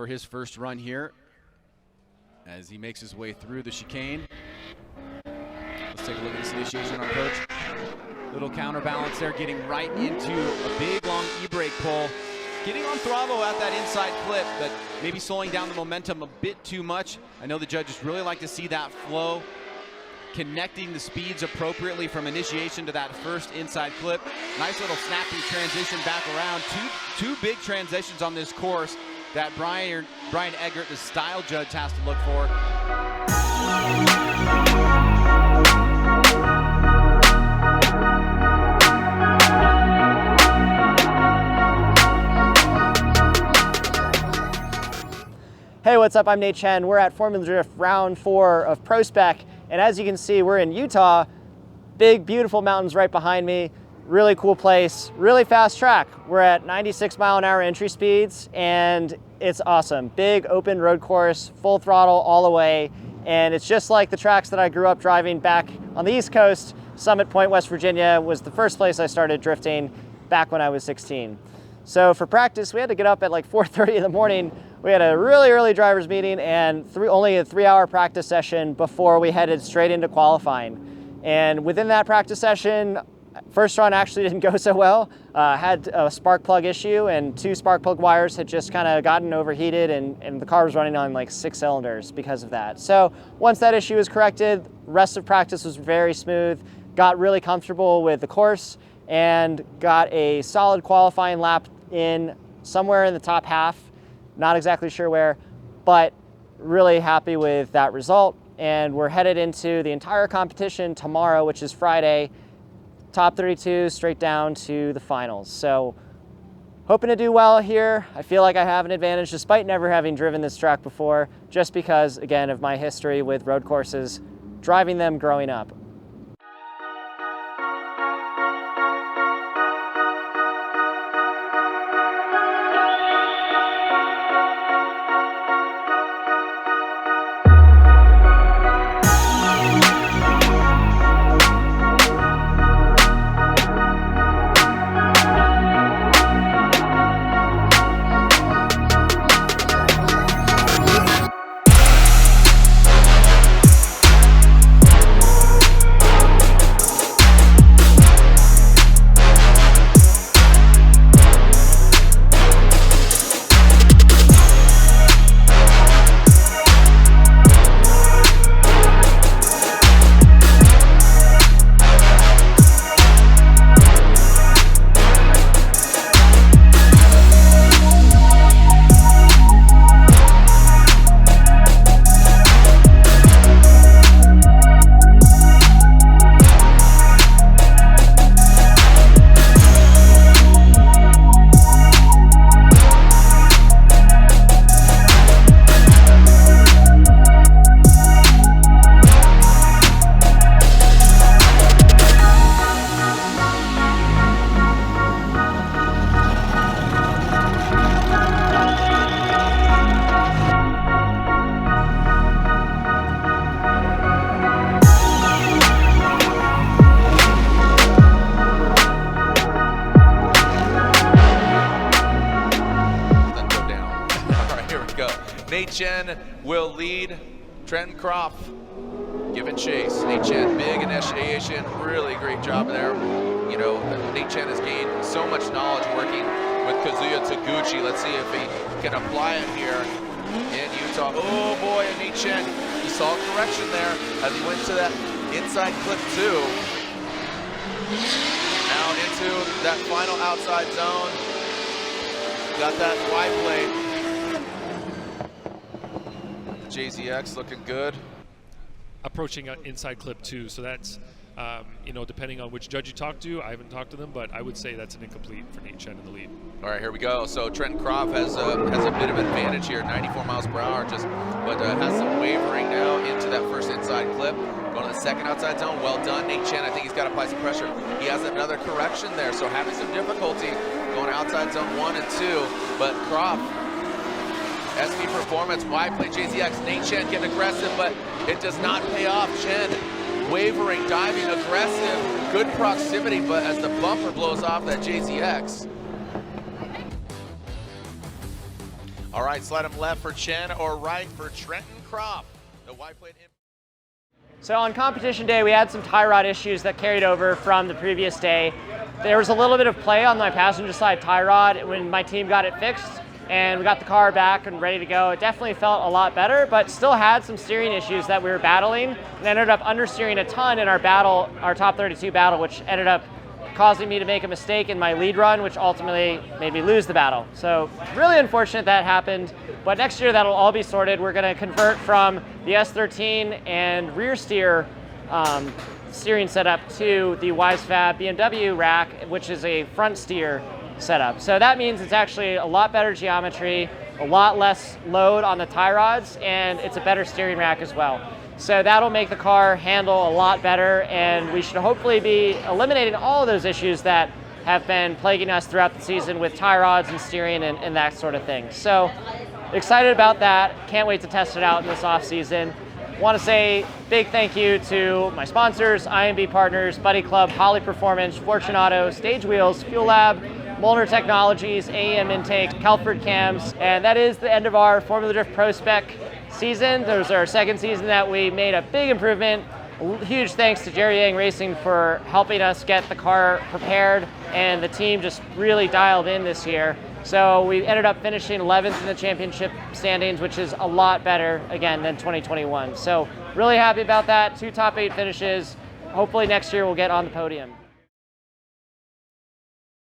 for his first run here as he makes his way through the chicane. Let's take a look at this initiation approach. Little counterbalance there, getting right into a big long e-brake pull. Getting on throttle at that inside clip, but maybe slowing down the momentum a bit too much. I know the judges really like to see that flow, connecting the speeds appropriately from initiation to that first inside clip. Nice little snappy transition back around. Two big transitions on this course that Brian Eggert, the style judge, has to look for. Hey, what's up? I'm Nate Chen. We're at Formula Drift round 4 of ProSpec, and as you can see, we're in Utah. Big, beautiful mountains right behind me. Really cool place, really fast track. We're at 96-mile-an-hour entry speeds, and it's awesome. Big, open road course, full throttle all the way, and it's just like the tracks that I grew up driving back on the East Coast. Summit Point, West Virginia was the first place I started drifting back when I was 16. So for practice, we had to get up at like 4:30 in the morning. We had a really early driver's meeting and only a 3-hour practice session before we headed straight into qualifying. And within that practice session, first run actually didn't go so well. Had a spark plug issue, and 2 spark plug wires had just kind of gotten overheated, and the car was running on like 6 cylinders because of that. So once that issue was corrected, rest of practice was very smooth, got really comfortable with the course, and got a solid qualifying lap in somewhere in the top half. Not exactly sure where, but really happy with that result. And we're headed into the entire competition tomorrow, which is Friday, top 32 straight down to the finals. So hoping to do well here. I feel like I have an advantage despite never having driven this track before, just because, again, of my history with road courses, driving them growing up. Nate Chen will lead. Trenton Croft giving chase. Nate Chen, big initiation, really great job there. You know, Nate Chen has gained so much knowledge working with Kazuya Taguchi. Let's see if he can apply it here in Utah. Oh boy, and Nate Chen, he saw correction there as he went to that inside clip 2. Now into that final outside zone. Got that Y-plate. JZX looking good. Approaching inside clip 2, so that's, you know, depending on which judge you talk to. I haven't talked to them, but I would say that's an incomplete for Nate Chen in the lead. All right, here we go. So Trenton Croft has a bit of advantage here, 94 miles per hour, but has some wavering now into that first inside clip. Going to the second outside zone, well done. Nate Chen, I think he's got to apply some pressure. He has another correction there, so having some difficulty going outside zone 1 and 2, but Croft, SP Performance, wide play JZX, Nate Chen getting aggressive, but it does not pay off. Chen wavering, diving, aggressive, good proximity, but as the bumper blows off that JZX. All right, slide him left for Chen or right for Trenton Croft. The Y plate in. So on competition day, we had some tie rod issues that carried over from the previous day. There was a little bit of play on my passenger side tie rod when my team got it fixed, and we got the car back and ready to go. It definitely felt a lot better, but still had some steering issues that we were battling, and ended up understeering a ton in our battle, our top 32 battle, which ended up causing me to make a mistake in my lead run, which ultimately made me lose the battle. So really unfortunate that happened, but next year that'll all be sorted. We're gonna convert from the S13 and rear steer steering setup to the WiseFab BMW rack, which is a front steer setup. So that means it's actually a lot better geometry, a lot less load on the tie rods, and it's a better steering rack as well. So that'll make the car handle a lot better, and we should hopefully be eliminating all of those issues that have been plaguing us throughout the season with tie rods and steering and that sort of thing. So excited about that. Can't wait to test it out in this off season. Want to say big thank you to my sponsors, IMB partners, Buddy Club, Holly Performance, Fortunato, Stage Wheels, Fuel Lab, Molnar Technologies, AEM Intake, Kelford Cams, and that is the end of our Formula Drift ProSpec season. This was our second season that we made a big improvement. Huge thanks to Jerry Yang Racing for helping us get the car prepared, and the team just really dialed in this year. So we ended up finishing 11th in the championship standings, which is a lot better, again, than 2021. So really happy about that. 2 top 8 finishes. Hopefully next year we'll get on the podium.